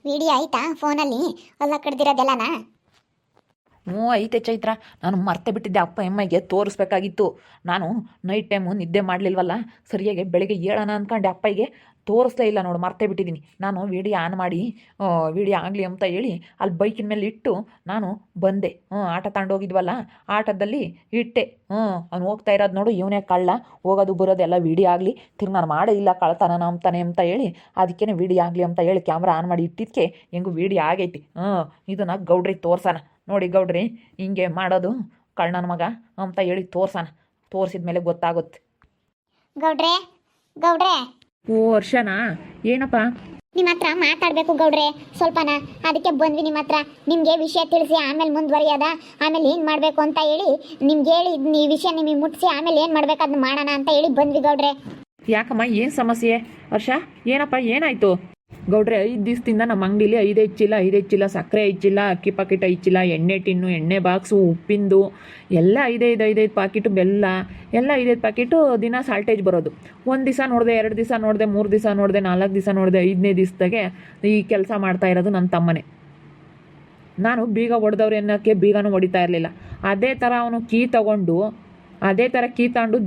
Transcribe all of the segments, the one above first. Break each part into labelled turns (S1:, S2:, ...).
S1: Video ಆಯ್ತಾ ಫೋನಲ್ಲಿ ಎಲ್ಲ ಕಡ್ದಿರೋದೆಲ್ಲನಾ?
S2: ಹ್ಞೂ ಐತೆ ಚೈತ್ರ. ನಾನು ಮರ್ತೆ ಬಿಟ್ಟಿದ್ದೆ, ಅಪ್ಪ ಅಮ್ಮಗೆ ತೋರಿಸ್ಬೇಕಾಗಿತ್ತು. ನಾನು ನೈಟ್ ಟೈಮು ನಿದ್ದೆ ಮಾಡಲಿಲ್ವಲ್ಲ, ಸರಿಯಾಗಿ ಬೆಳಗ್ಗೆ ಏಳೋಣ ಅಂದ್ಕೊಂಡೆ, ಅಪ್ಪಗೆ ತೋರಿಸ್ಲೇ ಇಲ್ಲ ನೋಡು, ಮರ್ತೇ ಬಿಟ್ಟಿದ್ದೀನಿ. ನಾನು ವಿಡಿಯೋ ಆನ್ ಮಾಡಿ ವಿಡಿಯೋ ಆಗಲಿ ಅಂತ ಹೇಳಿ ಅಲ್ಲಿ ಬೈಕಿನ ಮೇಲೆ ಇಟ್ಟು ನಾನು ಬಂದೆ. ಆಟ ತಗೊಂಡೋಗಿದ್ವಲ್ಲ, ಆಟದಲ್ಲಿ ಇಟ್ಟೆ. ಅವ್ನು ಹೋಗ್ತಾ ಇರೋದು ನೋಡು, ಇವನೇ ಕಳ್ಳ, ಹೋಗೋದು ಬರೋದೆಲ್ಲ ವಿಡಿಯೋ ಆಗಲಿ, ತಿರ್ಗಿ ನಾನು ಮಾಡೇ ಇಲ್ಲ ಕಳ್ತನ ಅಂತಾನೆ ಅಂತ ಹೇಳಿ, ಅದಕ್ಕೇ ವಿಡಿಯೋ ಆಗಲಿ ಅಂತ ಹೇಳಿ ಕ್ಯಾಮ್ರಾ ಆನ್ ಮಾಡಿ ಇಟ್ಟಿದ್ದಕ್ಕೆ ಹೆಂಗೂ ವಿಡಿಯೋ ಆಗೈತಿ. ಇದನ್ನು ಗೌಡ್ರಿಗೆ ತೋರ್ಸೋಣ. ನೋಡಿ ಗೌಡ್ರಿ, ಹಿಂಗೆ ಮಾಡೋದು ಕಳ್ಳನ ಮಗ ಅಂತ ಹೇಳಿ ತೋರ್ಸೋಣ. ತೋರಿಸಿದ ಮೇಲೆ ಗೊತ್ತಾಗುತ್ತೆ.
S1: ಗೌಡ್ರೆ ಗೌಡ್ರೆ,
S2: ಓ ವರ್ಷನಾ, ಏನಪ್ಪ?
S1: ನಿಮ್ಮ ಹತ್ರ ಮಾತಾಡಬೇಕು ಗೌಡ್ರೆ ಸ್ವಲ್ಪನ, ಅದಕ್ಕೆ ಬಂದ್ವಿ ನಿಮ್ಮ ಹತ್ರ. ನಿಮಗೆ ವಿಷಯ ತಿಳಿಸಿ ಆಮೇಲೆ ಮುಂದುವರಿಯೋದ, ಆಮೇಲೆ ಏನು ಮಾಡಬೇಕು ಅಂತ ಹೇಳಿ ನಿಮ್ಗೆ ಹೇಳಿ ಈ ವಿಷಯ ನಿಮಗೆ ಮುಟ್ಟಿಸಿ ಆಮೇಲೆ ಏನು ಮಾಡ್ಬೇಕು ಅದನ್ನ ಮಾಡೋಣ ಅಂತ ಹೇಳಿ ಬಂದ್ವಿ ಗೌಡ್ರೆ.
S2: ಯಾಕಮ್ಮ, ಏನು ಸಮಸ್ಯೆ? ವರ್ಷ ಏನಪ್ಪ, ಏನಾಯಿತು? ಗೌಡ್ರೆ, 5 ದಿವಸದಿಂದ ನಮ್ಮ ಅಂಗಡಿಲಿ 5 ಚೀಲ ಸಕ್ಕರೆ 5 ಚೀಲ, ಅಕ್ಕಿ ಪಾಕಿಟ್ 5 ಚೀಲ, ಎಣ್ಣೆ ಟಿನ್ನು, ಎಣ್ಣೆ ಬಾಕ್ಸು, ಉಪ್ಪಿಂದು ಎಲ್ಲ 5 ಪಾಕಿಟು, ಬೆಲ್ಲ ಎಲ್ಲ 5 ಪಾಕಿಟು ದಿನ ಸಾಲ್ಟೇಜ್ ಬರೋದು. ಒಂದು ದಿವಸ ನೋಡಿದೆ, 2 ದಿವಸ ನೋಡಿದೆ, 3 ದಿವಸ ನೋಡಿದೆ, 4 ದಿವಸ ನೋಡಿದೆ, 5ನೇ ದಿವಸದಾಗೆ ಈ ಕೆಲಸ ಮಾಡ್ತಾ ಇರೋದು ನನ್ನ ತಮ್ಮನೇ. ನಾನು ಬೀಗ ಹೊಡೆದವ್ರು ಅನ್ನೋಕ್ಕೆ ಬೀಗನೂ ಹೊಡಿತಾ ಇರಲಿಲ್ಲ. ಅದೇ ಥರ ಅವನು ಕೀ ತಗೊಂಡು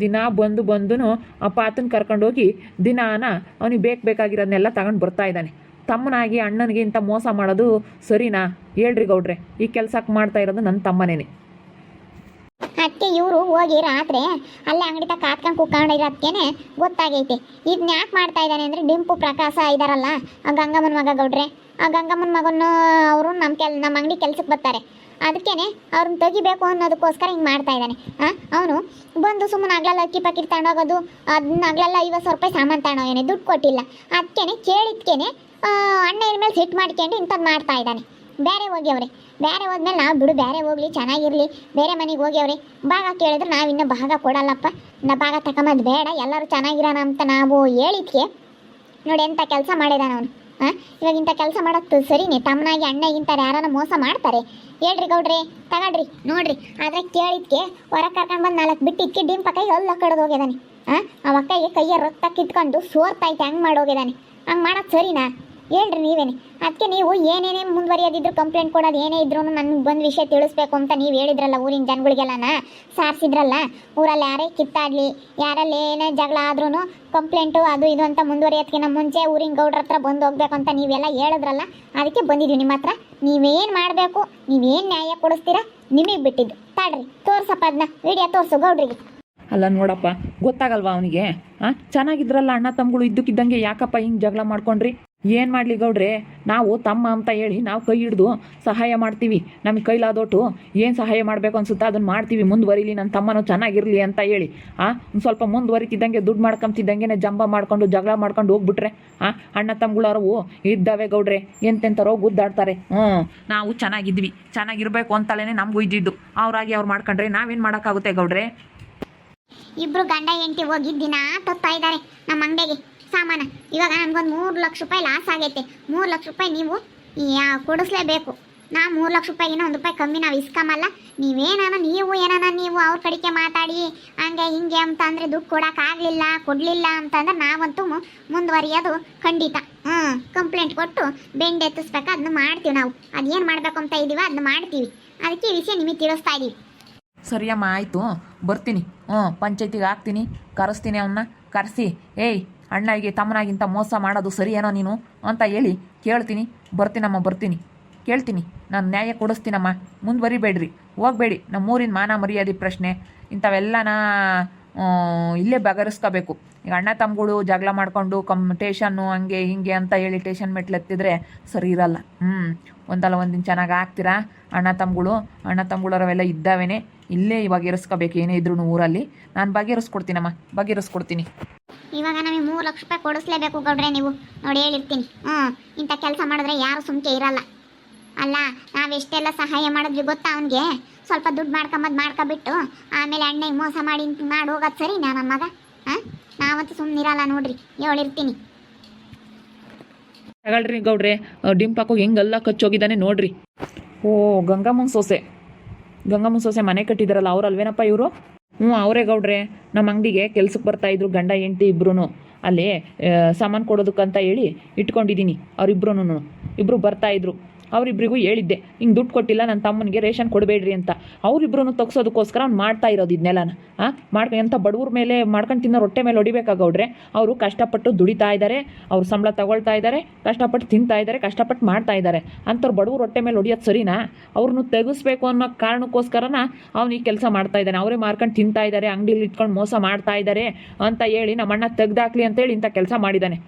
S2: ದಿನ ಬಂದು ಅಪ್ಪ ಆತನ ಕರ್ಕೊಂಡೋಗಿ ದಿನಾನ ಅವನಿಗೆ ಬೇಕಾಗಿರೋದನ್ನೆಲ್ಲ ತಗೊಂಡು ಬರ್ತಾ ಇದ್ದಾನೆ. ತಮ್ಮನಾಗಿ ಅಣ್ಣನಿಗೆ ಇಂಥ ಮೋಸ ಮಾಡೋದು ಸರಿನಾ? ಹೇಳ್ರಿ ಗೌಡ್ರೆ, ಈ ಕೆಲಸಕ್ಕೆ ಮಾಡ್ತಾ ಇರೋದು ನನ್ನ ತಮ್ಮನೇನೆ.
S1: ಅದಕ್ಕೆ ಇವರು ಹೋಗಿ ರಾತ್ರಿ ಅಲ್ಲೇ ಅಂಗಡಿ ತಕ್ಕ ಕಾತ್ಕೊಂಡು ಕುತ್ಕೊಂಡಿರೋದಕ್ಕೇನೆ ಗೊತ್ತಾಗೈತೆ. ಇದನ್ನ ಯಾಕೆ ಮಾಡ್ತಾ ಇದ್ದಾನೆ ಅಂದರೆ, ಡಿಂಪು ಪ್ರಕಾಶ ಇದ್ದಾರಲ್ಲ, ಆ ಗಂಗಮ್ಮನ ಮಗ ಗೌಡ್ರೆ, ಆ ಗಂಗಮ್ಮನ ಮಗನ್ನು ಅವರು ನಮ್ಮ ಅಂಗಡಿ ಕೆಲ್ಸಕ್ಕೆ ಬರ್ತಾರೆ. ಅದಕ್ಕೇನೆ ಅವ್ರನ್ನ ತೆಗಿಬೇಕು ಅನ್ನೋದಕ್ಕೋಸ್ಕರ ಹಿಂಗೆ ಮಾಡ್ತಾ ಇದ್ದಾನೆ. ಅವನು ಬಂದು ಸುಮ್ಮನೆ ಆಗ್ಲಲ್ಲ ಅಕ್ಕಿ ಪಾಕಿಟ್ ತಗೊಂಡೋಗೋದು, ಅದನ್ನ ಆಗ್ಲಲ್ಲ 50 ರೂಪಾಯಿ ಸಾಮಾನು ತಗೊಂಡೋಗೇನೆ, ದುಡ್ಡು ಕೊಟ್ಟಿಲ್ಲ. ಅದಕ್ಕೇನೆ ಕೇಳಿದ್ಕೇನೆ ಅಣ್ಣ ಇದ್ರ ಮೇಲೆ ಸಿಟ್ಟು ಮಾಡ್ಕೊಂಡು ಇಂಥದ್ದು ಮಾಡ್ತಾ ಇದ್ದಾನೆ. ಬೇರೆ ಹೋಗ್ಯವ್ರೆ, ಬೇರೆ ಹೋದ್ಮೇಲೆ ನಾವು ಬಿಡು, ಬೇರೆ ಹೋಗ್ಲಿ ಚೆನ್ನಾಗಿರಲಿ, ಬೇರೆ ಮನೆಗೆ ಹೋಗ್ಯವ್ರೆ. ಭಾಗ ಕೇಳಿದ್ರೆ ನಾವು ಇನ್ನೂ ಭಾಗ ಕೊಡಲ್ಲಪ್ಪ, ಭಾಗ ತಗೊಂಬದು ಬೇಡ, ಎಲ್ಲರೂ ಚೆನ್ನಾಗಿರೋಣ ಅಂತ ನಾವು ಹೇಳಿದ್ಕೆ ನೋಡಿ ಎಂಥ ಕೆಲಸ ಮಾಡಿದಾನ ಅವನು. ಇವಾಗ ಇಂಥ ಕೆಲಸ ಮಾಡೋದು ಸರಿನೇ? ತಮ್ಮನಾಗಿ ಅಣ್ಣಗಿಂತಾರೆ ಯಾರನ್ನ ಮೋಸ ಮಾಡ್ತಾರೆ? ಹೇಳ್ರಿ ಗೌಡ್ರಿ, ತಗೊಳ್ರಿ ನೋಡ್ರಿ. ಆದರೆ ಕೇಳಿದ್ಕೆ ಹೊರಗೆ ಕರ್ಕೊಂಡು ಬಂದು 4 ಬಿಟ್ಟಿದ್ಕೆ ಡಿಂಪ ಕೈ ಎಲ್ಲ ಕಡ್ದು ಹೋಗಿದ್ದಾನೆ. ಆ ಅಕ್ಕಗೆ ಕೈಯ ರಕ್ತ ಕಿತ್ಕೊಂಡು ಸೋರ್ತಾಯ್ತು, ಹಂಗೆ ಮಾಡೋಗಿದ್ದಾನೆ. ಹಂಗೆ ಮಾಡೋದು ಸರಿನಾ? ಹೇಳ್ರಿ ನೀವೇನೆ. ಅದಕ್ಕೆ ನೀವು ಏನೇನೇ ಮುಂದುವರಿಯೋದಿದ್ರು, ಕಂಪ್ಲೇಂಟ್ ಕೊಡೋದು ಏನೇ ಇದ್ರೂ ನನಗೆ ಬಂದು ವಿಷಯ ತಿಳಿಸ್ಬೇಕು ಅಂತ ನೀವು ಹೇಳಿದ್ರಲ್ಲ, ಊರಿನ ಜನಗಳಿಗೆಲ್ಲನ ಸಾರಿಸಿದ್ರಲ್ಲ. ಊರಲ್ಲಿ ಯಾರೇ ಕಿತ್ತಾಡಲಿ, ಯಾರಲ್ಲಿ ಏನೇ ಜಗಳ ಆದ್ರೂ ಕಂಪ್ಲೇಂಟು ಅದು ಇದು ಅಂತ ಮುಂದುವರಿಯೋದಕ್ಕಿಂತ ಮುಂಚೆ ಊರಿನ ಗೌಡ್ರ ಹತ್ರ ಬಂದು ಹೋಗ್ಬೇಕು ಅಂತ ನೀವೆಲ್ಲ ಹೇಳಿದ್ರಲ್ಲ, ಅದಕ್ಕೆ ಬಂದಿದ್ವಿ ನಿಮ್ಮ ಹತ್ರ. ನೀವೇನು ಮಾಡಬೇಕು, ನೀವೇನು ನ್ಯಾಯ ಕೊಡಿಸ್ತೀರಾ ನಿಮಗೆ ಬಿಟ್ಟಿದ್ದು. ತಾಡ್ರಿ ತೋರ್ಸಪ್ಪ, ಅದನ್ನ ವಿಡಿಯೋ ತೋರಿಸು ಗೌಡ್ರಿಗೆ.
S2: ಅಲ್ಲ ನೋಡಪ್ಪ, ಗೊತ್ತಾಗಲ್ವಾ ಅವನಿಗೆ? ಚೆನ್ನಾಗಿದ್ರಲ್ಲ ಅಣ್ಣ ತಮ್ಮಗಳು, ಇದ್ದಕ್ಕಿದ್ದಂಗೆ ಯಾಕಪ್ಪ ಹಿಂಗೆ ಜಗಳ ಮಾಡ್ಕೊಂಡ್ರಿ? ಏನು ಮಾಡಲಿ ಗೌಡ್ರೆ, ನಾವು ತಮ್ಮ ಅಂತ ಹೇಳಿ ನಾವು ಕೈ ಹಿಡಿದು ಸಹಾಯ ಮಾಡ್ತೀವಿ. ನಮಗೆ ಕೈಲಾದೋಟು ಏನು ಸಹಾಯ ಮಾಡಬೇಕು ಅನ್ಸುತ್ತೆ ಅದನ್ನು ಮಾಡ್ತೀವಿ. ಮುಂದುವರಿಲಿ, ನನ್ನ ತಮ್ಮನೂ ಚೆನ್ನಾಗಿರಲಿ ಅಂತ ಹೇಳಿ ಒಂದು ಸ್ವಲ್ಪ ಮುಂದುವರಿತಿದ್ದಂಗೆ ದುಡ್ಡು ಮಾಡ್ಕೊಂತಿದ್ದಂಗೆ ಜಂಬ ಮಾಡ್ಕೊಂಡು ಜಗಳ ಮಾಡ್ಕೊಂಡು ಹೋಗ್ಬಿಟ್ರೆ ಅಣ್ಣ ತಮ್ಮಗಳವರು ಇದ್ದಾವೆ ಗೌಡ್ರೆ, ಎಂತೆಂಥರೋ ಗುದ್ದಾಡ್ತಾರೆ. ನಾವು ಚೆನ್ನಾಗಿದ್ವಿ, ಚೆನ್ನಾಗಿರ್ಬೇಕು ಅಂತಲೇ ನಮಗೂ ಇದ್ದಿದ್ದು. ಅವರಾಗಿ ಅವ್ರು ಮಾಡ್ಕೊಂಡ್ರೆ ನಾವೇನು ಮಾಡೋಕ್ಕಾಗುತ್ತೆ ಗೌಡ್ರೆ?
S1: ಇಬ್ರು ಗಂಡ ಹೆಂಡತಿ ಹೋಗಿ ದಿನ ತೊತ್ತಾ ಇದ್ದಾರೆ ನಮ್ಮ ಅಂಗಡಿಗೆ ಸಾಮಾನು. ಇವಾಗ ನನಗೊಂದು 3 ಲಕ್ಷ ರೂಪಾಯಿ ಲಾಸ್ ಆಗೈತೆ. 3 ಲಕ್ಷ ರೂಪಾಯಿ ನೀವು ಕೊಡಿಸ್ಲೇಬೇಕು. ನಾ 3 ಲಕ್ಷ ರೂಪಾಯಿಗಿನ 1 ರೂಪಾಯಿ ಕಮ್ಮಿ ನಾವು ಇಸ್ಕೊಂಬಲ್ಲ. ನೀವು ಏನಾನ ಅವ್ರ ಕಡೆಗೆ ಮಾತಾಡಿ ಹಂಗೆ ಹಿಂಗೆ ಅಂತ ಅಂದರೆ ದುಡ್ಡು ಕೊಡಲಿಲ್ಲ ಅಂತಂದ್ರೆ ನಾವಂತೂ ಮುಂದುವರಿಯೋದು ಖಂಡಿತ. ಕಂಪ್ಲೇಂಟ್ ಕೊಟ್ಟು ಬೆಂಡ್ ಎತ್ತಿಸ್ಬೇಕು, ಅದನ್ನ ಮಾಡ್ತೀವಿ ನಾವು. ಅದೇನು ಮಾಡಬೇಕು ಅಂತ ಇದ್ದೀವಿ ಅದನ್ನ ಮಾಡ್ತೀವಿ. ಅದಕ್ಕೆ ಈ ವಿಷಯ ನಿಮಗೆ ತಿಳಿಸ್ತಾ ಇದ್ದೀವಿ.
S2: ಸರಿಯಮ್ಮ, ಆಯಿತು, ಬರ್ತೀನಿ. ಪಂಚಾಯತಿಗೆ ಹಾಕ್ತೀನಿ, ಕರೆಸ್ತೀನಿ ಅವನ್ನ. ಕರೆಸಿ, ಏಯ್ ಅಣ್ಣಗೆ ತಮ್ಮನಾಗಿಂತ ಮೋಸ ಮಾಡೋದು ಸರಿಯೇನೋ ನೀನು ಅಂತ ಹೇಳಿ ಕೇಳ್ತೀನಿ. ಬರ್ತೀನಿ, ಕೇಳ್ತೀನಿ. ನಾನು ನ್ಯಾಯ ಕೊಡಿಸ್ತೀನಮ್ಮ. ಮುಂದುವರಿಬೇಡ್ರಿ, ಹೋಗಬೇಡಿ. ನಮ್ಮೂರಿನ ಮಾನ ಮರ್ಯಾದೆ ಪ್ರಶ್ನೆ ಇಂಥವೆಲ್ಲನ ಇಲ್ಲೇ ಬಗೆಹರಿಸ್ಕೋಬೇಕು. ಈಗ ಅಣ್ಣ ತಮ್ಮಗಳು ಜಗಳ ಮಾಡಿಕೊಂಡು ಟೇಷನ್ನು ಹಂಗೆ ಹಿಂಗೆ ಅಂತ ಹೇಳಿ ಟೇಷನ್ ಮೆಟ್ಲೆತ್ತಿದ್ರೆ ಸರಿ ಇರಲ್ಲ. ಒಂದಲ್ಲ ಒಂದಿನ ಚೆನ್ನಾಗಿ ಆಗ್ತೀರಾ ಅಣ್ಣ ತಮ್ಮಗಳವರೆಲ್ಲ ಇದ್ದಾವೇನೆ. ಇಲ್ಲೇ ಬಗೆಹರಿಸ್ಕೋಬೇಕು, ಏನೇ ಇದ್ರೂ ಊರಲ್ಲಿ. ನಾನು ಬಗೆಹರಿಸ್ಕೊಡ್ತೀನಿ.
S1: ಇವಾಗ ನಮಗೆ 3 ಲಕ್ಷ ರೂಪಾಯಿ ಕೊಡಿಸ್ಲೇಬೇಕು ಗೌಡ್ರೆ, ನೀವು ನೋಡಿ ಹೇಳಿರ್ತೀನಿ. ಇಂಥ ಕೆಲಸ ಮಾಡಿದ್ರೆ ಯಾರು ಸುಮ್ಕೆ ಇರಲ್ಲ. ಅಲ್ಲ, ನಾವೆಷ್ಟೆಲ್ಲ ಸಹಾಯ ಮಾಡಿದ್ವಿ ಗೊತ್ತಾ ಅವನಿಗೆ? ಸ್ವಲ್ಪ ದುಡ್ಡು ಮಾಡ್ಕೊಬಿಟ್ಟು ಆಮೇಲೆ ಅಣ್ಣಗೆ ಮೋಸ ಮಾಡಿ ಹೋಗೋದು ಸರಿ ನನ್ನ ಮಗ? ನಾವಂತೂ ಸುಮ್ಮನಿರಲ್ಲ ನೋಡ್ರಿ, ಹೇಳಿರ್ತೀನಿ.
S2: ತಗೊಳ್ರಿ ಗೌಡ್ರೆ, ಡಿಂಪಾಕು ಹೆಂಗೆಲ್ಲ ಕಚ್ಚೋಗಿದ್ದಾನೆ ನೋಡ್ರಿ. ಓ, ಗಂಗಮ್ಮನ ಸೊಸೆ ಮನೆ ಕಟ್ಟಿದಾರಲ್ಲ, ಅವ್ರಲ್ವೇನಪ್ಪ ಇವರು? ಅವರೇ ಗೌಡ್ರೆ. ನಮ್ಮ ಅಂಗಡಿಗೆ ಕೆಲ್ಸಕ್ಕೆ ಬರ್ತಾಯಿದ್ರು ಗಂಡ ಹೆಂಡತಿ ಇಬ್ರು. ಅಲ್ಲಿ ಸಾಮಾನು ಕೊಡೋದಕ್ಕಂತ ಹೇಳಿ ಇಟ್ಕೊಂಡಿದ್ದೀನಿ ಅವರಿಬ್ರು ಇಬ್ಬರು ಬರ್ತಾಯಿದ್ರು. ಅವರಿಬ್ಬರಿಗೂ ಹೇಳಿದ್ದೆ ಹಿಂಗೆ ದುಡ್ಡು ಕೊಟ್ಟಿಲ್ಲ ನನ್ನ ತಮ್ಮನಿಗೆ ರೇಷನ್ ಕೊಡಬೇಡ್ರಿ ಅಂತ. ಅವರಿಬ್ರು ತಗ್ಸೋದಕ್ಕೋಸ್ಕರ ಅವ್ನು ಮಾಡ್ತಾ ಇರೋದು ಇದನ್ನೆಲ್ಲನ ಎಂಥ ಬಡವ್ರ ಮೇಲೆ ಮಾಡ್ಕೊಂಡು ತಿನ್ನೋ ರೊಟ್ಟೆ ಮೇಲೆ ಹೊಡಿಬೇಕಾಗೌಡ್ರೆ. ಅವರು ಕಷ್ಟಪಟ್ಟು ದುಡಿತಾ ಇದ್ದಾರೆ, ಅವ್ರು ಸಂಬಳ ತಗೊಳ್ತಾ ಇದ್ದಾರೆ, ಕಷ್ಟಪಟ್ಟು ತಿಂತಾ ಇದ್ದಾರೆ, ಕಷ್ಟಪಟ್ಟು ಮಾಡ್ತಾ ಇದ್ದಾರೆ. ಅಂಥವ್ರು ಬಡವ್ರ ರೊಟ್ಟೆ ಮೇಲೆ ಹೊಡಿಯೋದು ಸರಿನಾ? ಅವ್ರನ್ನ ತೆಗಿಸ್ಬೇಕು ಅನ್ನೋ ಕಾರಣಕ್ಕೋಸ್ಕರನ ಅವ್ನು ಈ ಕೆಲಸ ಮಾಡ್ತಾ ಇದ್ದಾನೆ. ಅವರೇ ಮಾರ್ಕೊಂಡು ತಿಂತಾ ಇದ್ದಾರೆ, ಅಂಗಡಿಲಿ ಇಟ್ಕೊಂಡು ಮೋಸ ಮಾಡ್ತಾ ಇದ್ದಾರೆ ಅಂತ ಹೇಳಿ ನಮ್ಮ ಅಣ್ಣ ತೆಗ್ದಾಕ್ಲಿ ಅಂತೇಳಿ ಇಂಥ ಕೆಲಸ ಮಾಡಿದ್ದಾನೆ.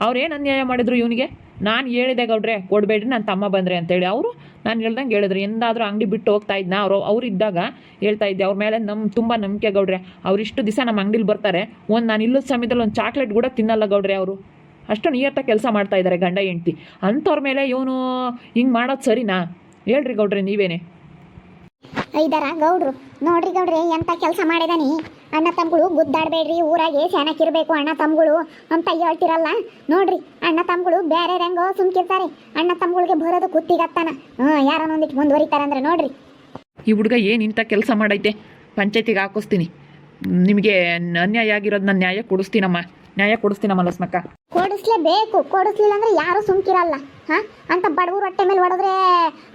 S2: ಅವ್ರೇನು ಅನ್ಯಾಯ ಮಾಡಿದ್ರು ಇವನಿಗೆ? ನಾನು ಹೇಳಿದೆ ಗೌಡ್ರೆ ಕೊಡಬೇಡ್ರಿ ನನ್ನ ತಮ್ಮ ಬಂದರೆ ಅಂತೇಳಿ. ಅವರು ನಾನು ಹೇಳ್ದಂಗೆ ಹೇಳಿದ್ರು. ಎಂದಾದರೂ ಅಂಗಡಿ ಬಿಟ್ಟು ಹೋಗ್ತಾ ಇದ್ನ ಅವ್ರು ಇದ್ದಾಗ ಹೇಳ್ತಾ ಇದ್ದೆ ಅವ್ರ ಮೇಲೆ ತುಂಬ ನಂಬಿಕೆ ಗೌಡ್ರೆ. ಅವ್ರಿಷ್ಟು ದಿವಸ ನಮ್ಮ ಅಂಗಡಿಲಿ ಬರ್ತಾರೆ, ನಾನು ಇಲ್ಲದ ಸಮಯದಲ್ಲಿ ಒಂದು ಚಾಕ್ಲೇಟ್ ಕೂಡ ತಿನ್ನಲ್ಲ ಗೌಡ್ರೆ. ಅವರು ಅಷ್ಟು ನಿಯತ್ತಾಗಿ ಕೆಲಸ ಮಾಡ್ತಾ ಇದ್ದಾರೆ ಗಂಡ ಹೆಂಡ್ತಿ. ಅಂಥವ್ರ ಮೇಲೆ ಇವನು ಹಿಂಗೆ ಮಾಡೋದು ಸರಿನಾ? ಹೇಳ್ರಿ ಗೌಡ್ರೆ ನೀವೇನೆ.
S1: ಇದಾರ ಗೌಡ್ರು ನೋಡ್ರಿ ಗೌಡ್ರೆ ಎಂಥ ಕೆಲಸ ಮಾಡಿದಾನಿ. ಅಣ್ಣ ತಮ್ಮಗಳು ಗುದ್ದಾಡಬೇಡ್ರಿ, ಊರಾಗೆ ಶಾನಕ್ಕಿರಬೇಕು ಅಣ್ಣ ತಮ್ಮಗಳು ಅಂತ ಹೇಳ್ತಿರಲ್ಲ. ನೋಡ್ರಿ ಅಣ್ಣ ತಮ್ಮಗಳು ಬೇರೆ ಹೆಂಗೋ ಸುಮ್ಕಿರ್ತಾರೆ, ಅಣ್ಣ ತಮ್ಮಗಳಿಗೆ ಬರೋದು ಕುತ್ತಿಗತ್ತಾನ. ಯಾರನ್ನೊಂದಿಟ್ಟು ಮುಂದುವರಿತಾರಂದ್ರೆ ನೋಡ್ರಿ.
S2: ಈ ಹುಡುಗ ಏನು ಇಂಥ ಕೆಲಸ ಮಾಡೈತೆ? ಪಂಚಾಯತಿಗೆ ಹಾಕಿಸ್ತೀನಿ. ನಿಮಗೆ ಅನ್ಯಾಯ ಆಗಿರೋದು ನಾನು ನ್ಯಾಯ ಕೊಡಿಸ್ತೀನಮ್ಮ ಲಕ್ಷ್ಮಕ್ಕ.
S1: ಕೊಡಿಸ್ಲೇಬೇಕು, ಕೊಡಿಸ್ಲಿಲ್ಲ ಅಂದ್ರೆ ಯಾರು ಸುಮ್ಕಿರಲ್ಲ. ಅಂತ ಬಡವ್ರ ಹೊಟ್ಟೆ ಮೇಲೆ ಹೊಡೆದ್ರೆ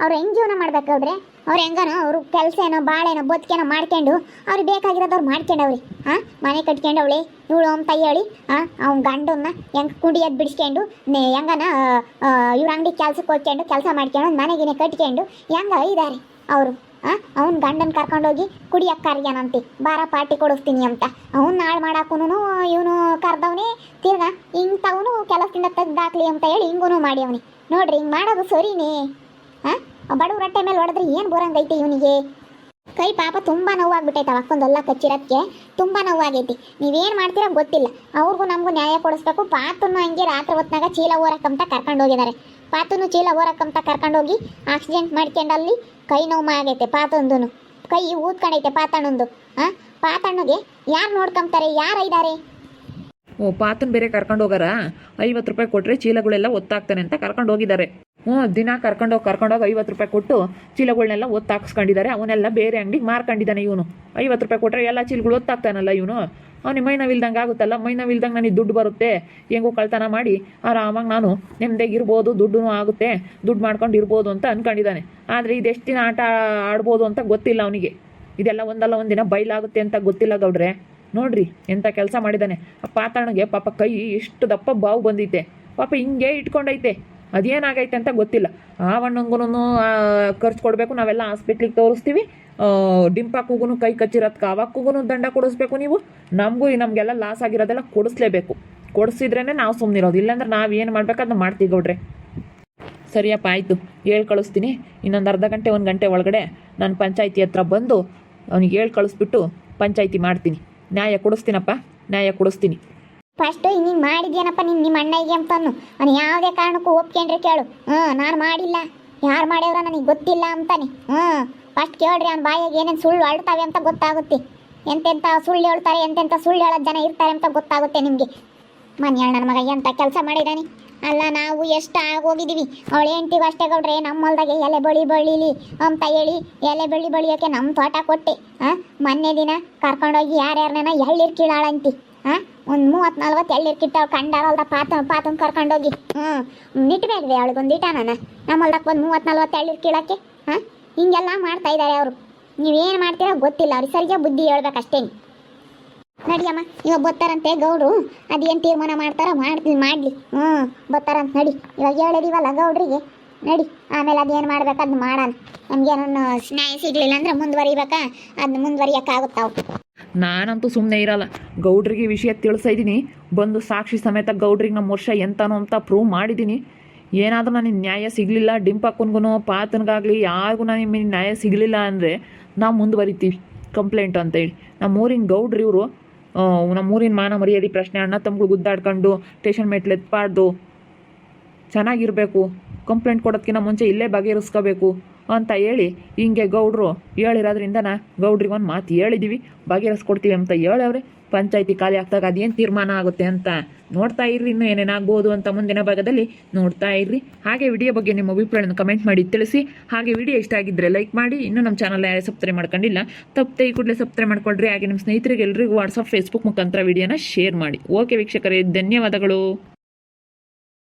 S1: ಅವ್ರು ಹೆಂಗ್ ಜೀವನ ಮಾಡ್ಬೇಕು ಗೌಡ್ರೆ? ಅವ್ರು ಹೆಂಗನೋ ಅವ್ರು ಕೆಲಸ ಏನೋ ಬಾಳೆನೋ ಬದುಕೇನೋ ಮಾಡ್ಕೊಂಡು ಅವ್ರಿಗೆ ಬೇಕಾಗಿರೋದವ್ರು ಮಾಡ್ಕೊಂಡವ್ರಿ. ಮನೆ ಕಟ್ಕೊಂಡವಳಿ ಇವಳು ಅಂತ ಹೇಳಿ ಅವ್ನ ಗಂಡನ್ನ ಹೆಂಗೆ ಕುಡಿಯೋದು ಬಿಡಿಸ್ಕೊಂಡು ಹೆಂಗನ ಇವ್ರ ಅಂಗಡಿ ಕೆಲ್ಸಕ್ಕೆ ಹೋಗ್ಕೊಂಡು ಕೆಲಸ ಮಾಡ್ಕೊಂಡು ಮನೆಗಿನೇ ಕಟ್ಕೊಂಡು ಹೆಂಗ ಇದ್ದಾರೆ ಅವರು. ಅವ್ನ ಗಂಡನ ಕರ್ಕೊಂಡೋಗಿ ಕುಡಿಯಕ್ಕೆ ಕರ್ಗ್ಯಾನಂತೆ, ಬಾರ ಪಾರ್ಟಿ ಕೊಡಿಸ್ತೀನಿ ಅಂತ. ಅವ್ನು ನಾಳೆ ಮಾಡಾಕೂನು ಇವನು ಕರ್ದವನೇ ತಿರ್ಗಾ ಇಂಥವನು ಕೆಲಸದಿಂದ ತೆಗ್ದಾಕ್ಲಿ ಅಂತ ಹೇಳಿ ಹಿಂಗೂ ಮಾಡಿ ಅವನಿ. ನೋಡ್ರಿ ಹಿಂಗೆ ಮಾಡೋದು ಸರಿನೇ? ಬಡವ್ರ ಹೊಟ್ಟೆ ಮೇಲೆ ಹೊಡೆದ್ರೆ ಏನು ಬರಂಗೈತೆ ಇವನಿಗೆ? ಕೈ ಪಾಪ ತುಂಬ ನೋವಾಗ್ಬಿಟ್ಟೈತೆ. ಅಕ್ಕೊಂದೆಲ್ಲ ಕಚ್ಚಿರೋದಕ್ಕೆ ತುಂಬ ನೋವಾಗೈತಿ. ನೀವೇನು ಮಾಡ್ತೀರೋ ಗೊತ್ತಿಲ್ಲ. ಅವ್ರಿಗೂ ನಮಗೂ ನ್ಯಾಯ ಕೊಡಿಸ್ಬೇಕು. ಪಾತನ್ನು ಹಂಗೆ ರಾತ್ರಿ ಹೊತ್ನಾಗ ಚೀಲ ಓರಕ್ಕಂತ ಕರ್ಕೊಂಡು ಹೋಗಿದ್ದಾರೆ. ಪಾತನ್ನು ಚೀಲ ಓರಕ್ಕಂತ ಕರ್ಕೊಂಡೋಗಿ ಆಕ್ಸಿಡೆಂಟ್ ಮಾಡ್ಕೊಂಡಲ್ಲಿ ಕೈ ನೋವು ಆಗೈತೆ. ಪಾತಂದು ಕೈ ಊದ್ಕೊಂಡೈತೆ ಪಾತಣ್ಣಂದು. ಪಾತಣ್ಣಗೆ ಯಾರು ನೋಡ್ಕೊಂತಾರೆ? ಯಾರು ಇದ್ದಾರೆ?
S2: ಪಾತನ್ ಬೇರೆ ಕರ್ಕೊಂಡು ಹೋಗಾರ. 50 ರೂಪಾಯಿ ಕೊಟ್ಟರೆ ಚೀಲಗಳೆಲ್ಲ ಒತ್ತಾಗ್ತಾನೆ ಅಂತ ಕರ್ಕೊಂಡು ಹೋಗಿದ್ದಾರೆ. ದಿನ ಕರ್ಕೊಂಡೋಗಿ 50 ರೂಪಾಯಿ ಕೊಟ್ಟು ಚೀಲಗಳನ್ನೆಲ್ಲ ಒತ್ತಾಕ್ಸ್ಕೊಂಡಿದ್ದಾರೆ. ಅವನ್ನೆಲ್ಲ ಬೇರೆ ಅಂಗಡಿಗೆ ಮಾರ್ಕೊಂಡಿದ್ದಾನೆ ಇವನು. 50 ರೂಪಾಯಿ ಕೊಟ್ಟರೆ ಎಲ್ಲ ಚೀಲಗಳು ಒತ್ತಾಗ್ತಾನಲ್ಲ ಇವನು. ಅವನಿಗೆ ಮೈನವಿಲ್ದಂಗೆ ಆಗುತ್ತಲ್ಲ. ಮೈನವಿಲ್ದಂಗೆ ನನಗೆ ದುಡ್ಡು ಬರುತ್ತೆ, ಹೆಂಗೂ ಕಳ್ತನ ಮಾಡಿ ಆರಾಮಾಗಿ ನಾನು ನೆಮ್ಮದಿಗಿರ್ಬೋದು, ದುಡ್ಡು ಆಗುತ್ತೆ, ದುಡ್ಡು ಮಾಡ್ಕೊಂಡು ಇರ್ಬೋದು ಅಂತ ಅಂದ್ಕೊಂಡಿದ್ದಾನೆ. ಆದರೆ ಇದೆಷ್ಟು ದಿನ ಆಟ ಆಡ್ಬೋದು ಅಂತ ಗೊತ್ತಿಲ್ಲ ಅವನಿಗೆ. ಇದೆಲ್ಲ ಒಂದಲ್ಲ ಒಂದಿನ ಬಯಲಾಗುತ್ತೆ ಅಂತ ಗೊತ್ತಿಲ್ಲ ಗೌಡ್ರೆ. ನೋಡ್ರಿ ಎಂಥ ಕೆಲಸ ಮಾಡಿದ್ದಾನೆ. ಆ ಪಾತಣ್ಣಗೆ ಪಾಪ ಕೈ ಎಷ್ಟು ದಪ್ಪ ಬಾವು ಬಂದೈತೆ. ಪಾಪ ಹಿಂಗೆ ಇಟ್ಕೊಂಡೈತೆ. ಅದೇನಾಗೈತೆ ಅಂತ ಗೊತ್ತಿಲ್ಲ. ಆವಣ್ಣಂಗೂ ಖರ್ಚು ಕೊಡಬೇಕು, ನಾವೆಲ್ಲ ಹಾಸ್ಪಿಟ್ಲಿಗೆ ತೋರಿಸ್ತೀವಿ. ಡಿಂಪಾಕೂಗೂ ಕೈ ಕಚ್ಚಿರೋದಕ್ಕೆ ಅವಕ್ಕೂ ದಂಡ ಕೊಡಿಸ್ಬೇಕು ನೀವು. ನಮಗೆಲ್ಲ ಲಾಸ್ ಆಗಿರೋದೆಲ್ಲ ಕೊಡಿಸ್ಲೇಬೇಕು. ಕೊಡಿಸಿದ್ರೇ ನಾವು ಸುಮ್ಮನಿರೋದು. ಇಲ್ಲಾಂದ್ರೆ ನಾವು ಏನು ಮಾಡ್ಬೇಕು ಅದನ್ನ ಮಾಡ್ತೀವಿ ಗೌಡ್ರೆ. ಸರಿಯಪ್ಪ ಆಯಿತು, ಹೇಳಿ ಕಳಿಸ್ತೀನಿ. ಇನ್ನೊಂದು ಅರ್ಧ ಗಂಟೆ 1 ಗಂಟೆ ಒಳಗಡೆ ನಾನು ಪಂಚಾಯತಿ ಹತ್ರ ಬಂದು ಅವನಿಗೆ ಹೇಳಿ ಕಳಿಸ್ಬಿಟ್ಟು ಪಂಚಾಯತಿ ಮಾಡ್ತೀನಿ. ನ್ಯಾಯ ಕೊಡಿಸ್ತೀನಪ್ಪ, ನ್ಯಾಯ ಕೊಡಿಸ್ತೀನಿ.
S1: ಫಸ್ಟು ನೀನು ಮಾಡಿದ್ಯೇನಪ್ಪ ನಿಮ್ಮ ಅಣ್ಣಗೆ ಅಂತನು. ನಾನು ಯಾವುದೇ ಕಾರಣಕ್ಕೂ ಒಪ್ಕೊಂಡ್ರೆ ಕೇಳು. ನಾನು ಮಾಡಿಲ್ಲ, ಯಾರು ಮಾಡ್ಯವ್ರ ನನಗೆ ಗೊತ್ತಿಲ್ಲ ಅಂತಾನೆ. ಫಸ್ಟ್ ಕೇಳ್ರಿ ಅವ್ನ ಬಾಯಿಗೆ ಏನೇನು ಸುಳ್ಳು ಅಳ್ತಾವೆ ಅಂತ ಗೊತ್ತಾಗುತ್ತೆ. ಎಂತೆಂಥ ಸುಳ್ಳು ಹೇಳ್ತಾರೆ, ಎಂತೆಂಥ ಸುಳ್ಳು ಹೇಳೋ ಜನ ಇರ್ತಾರೆ ಅಂತ ಗೊತ್ತಾಗುತ್ತೆ ನಿಮಗೆ. ಮನೆ ನನ್ನ ಮಗ ಎಂಥ ಕೆಲಸ ಮಾಡಿದ್ದಾನೆ. ಅಲ್ಲ ನಾವು ಎಷ್ಟು ಆಗೋಗಿದ್ದೀವಿ. ಅವಳು ಹೆಂಡ್ತಿಗೂ ಅಷ್ಟೇ ಗೌಡ್ರೆ, ನಮ್ಮ ಹೊಲ್ದಾಗೆ ಎಲೆ ಬಳಿಲಿ ಅಂತ ಹೇಳಿ ಎಲೆ ಬಳಿಯೋಕ್ಕೆ ನಮ್ಮ ತೋಟ ಕೊಟ್ಟೆ. ಮೊನ್ನೆ ದಿನ ಕರ್ಕೊಂಡೋಗಿ ಯಾರ್ಯಾರನ್ನ ಎಳ್ಳಿರ್ ಕೀಳಾಳಂತಿ. ಒಂದು 30-40 ಎಳ್ಳಿರ್ ಕಿಟ್ಟವಳು ಕಂಡಾರಲ್ದ ಪಾತನ್ ಕರ್ಕೊಂಡೋಗಿ. ನಿಟ್ಬೇಡ್ರಿ ಅವಳಿಗೊಂದು ಇಟ ನಾನು ನಮ್ಮ ಹೊಲ್ದಕ್ಕೆ ಒಂದು 30-40 ಎಳ್ಳಿರ್ ಕೀಳಕ್ಕೆ. ಹಿಂಗೆಲ್ಲ ಮಾಡ್ತಾ ಇದ್ದಾರೆ ಅವರು. ನೀವೇನು ಮಾಡ್ತೀರೋ ಗೊತ್ತಿಲ್ಲ. ಅವ್ರಿಗೆ ಸರಿಯಾಗಿ ಬುದ್ಧಿ ಹೇಳ್ಬೇಕಷ್ಟೇ. ನಡಿಯಮ್ಮ, ಇವಾಗ ಬರ್ತಾರಂತೆ ಗೌಡ್ರು. ಅದೇನು ತೀರ್ಮಾನ ಮಾಡ್ತಾರೋ ಮಾಡಲಿ. ಬರ್ತಾರಂತ ನಡಿ. ಇವಾಗ ಹೇಳಿದೀವಲ್ಲ ಗೌಡ್ರಿಗೆ, ನಡಿ. ಆಮೇಲೆ ಅದೇನು ಮಾಡ್ಬೇಕು ಅದನ್ನ ಮಾಡೋಣ. ನಮಗೇನೋ ನ್ಯಾಯ ಸಿಗಲಿಲ್ಲ ಅಂದರೆ ಮುಂದುವರಿಬೇಕಾ, ಅದನ್ನ ಮುಂದುವರಿಯೋಕ್ಕಾಗುತ್ತಾವು.
S2: ನಾನಂತೂ ಸುಮ್ಮನೆ ಇರಲ್ಲ. ಗೌಡ್ರಿಗೆ ವಿಷಯ ತಿಳಿಸಿದ್ದೀನಿ. ಬಂದು ಸಾಕ್ಷಿ ಸಮೇತ ಗೌಡ್ರಿಗೆ ನಮ್ಮ ವರ್ಷ ಎಂತಾನೋ ಅಂತ ಪ್ರೂವ್ ಮಾಡಿದ್ದೀನಿ. ಏನಾದರೂ ನನಗೆ ನ್ಯಾಯ ಸಿಗಲಿಲ್ಲ, ಡಿಂಪಕ್ಕನ್ಗೂ ಪಾತನಿಗಾಗಲಿ ಯಾರಿಗೂ ನನಗೆ ನ್ಯಾಯ ಸಿಗಲಿಲ್ಲ ಅಂದರೆ ನಾವು ಮುಂದುವರಿತೀವಿ ಕಂಪ್ಲೇಂಟ್ ಅಂತೇಳಿ. ನಮ್ಮೂರಿನ ಗೌಡ್ರು ಇವರು. ನಮ್ಮೂರಿನ ಮಾನ ಮರ್ಯಾದೆ ಪ್ರಶ್ನೆ, ಅಣ್ಣ ತಮ್ಮಗಳು ಗುದ್ದಾಡ್ಕೊಂಡು ಸ್ಟೇಷನ್ ಮೆಟ್ಲು ಎತ್ಬಾರ್ದು, ಚೆನ್ನಾಗಿರಬೇಕು, ಕಂಪ್ಲೇಂಟ್ ಕೊಡೋದಕ್ಕಿಂತ ಮುಂಚೆ ಇಲ್ಲೇ ಬಗೆಹರಿಸ್ಕೋಬೇಕು ಅಂತ ಹೇಳಿ ಹಿಂಗೆ ಗೌಡ್ರು ಹೇಳಿರೋದ್ರಿಂದ ಗೌಡ್ರಿಗೆ ಒಂದು ಮಾತು ಹೇಳಿದ್ದೀವಿ, ಬಗೆಹರಿಸ್ಕೊಡ್ತೀವಿ ಅಂತ ಹೇಳವ್ರೆ. ಪಂಚಾಯತಿ ಖಾಲಿ ಆಗ್ದಾಗ ಅದೇನು ತೀರ್ಮಾನ ಆಗುತ್ತೆ ಅಂತ ನೋಡ್ತಾ ಇರ್ರಿ. ಇನ್ನು ಏನೇನಾಗ್ಬೋದು ಅಂತ ಮುಂದಿನ ಭಾಗದಲ್ಲಿ ನೋಡ್ತಾ ಇರ್ರಿ. ಹಾಗೆ ವಿಡಿಯೋ ಬಗ್ಗೆ ನಿಮ್ಮ ಅಭಿಪ್ರಾಯವನ್ನು ಕಮೆಂಟ್ ಮಾಡಿ ತಿಳಿಸಿ. ಹಾಗೆ ವಿಡಿಯೋ ಇಷ್ಟ ಆಗಿದ್ದರೆ ಲೈಕ್ ಮಾಡಿ. ಇನ್ನೂ ನಮ್ಮ ಚಾನಲ್ ಯಾರೇ ಸಬ್ಸ್ಕ್ರೈಬ್ ಮಾಡ್ಕೊಂಡಿಲ್ಲ ತಪ್ಪದೆ ಈ ಕೂಡಲೇ ಸಬ್ಸ್ಕ್ರೈಬ್ ಮಾಡ್ಕೊಳ್ರಿ. ಹಾಗೆ ನಿಮ್ಮ ಸ್ನೇಹಿತರಿಗೆ ಎಲ್ರಿಗೂ ವಾಟ್ಸಪ್ ಫೇಸ್ಬುಕ್ ಮುಖಾಂತರ ವಿಡಿಯೋನ ಶೇರ್ ಮಾಡಿ. ಓಕೆ ವೀಕ್ಷಕರೇ, ಧನ್ಯವಾದಗಳು.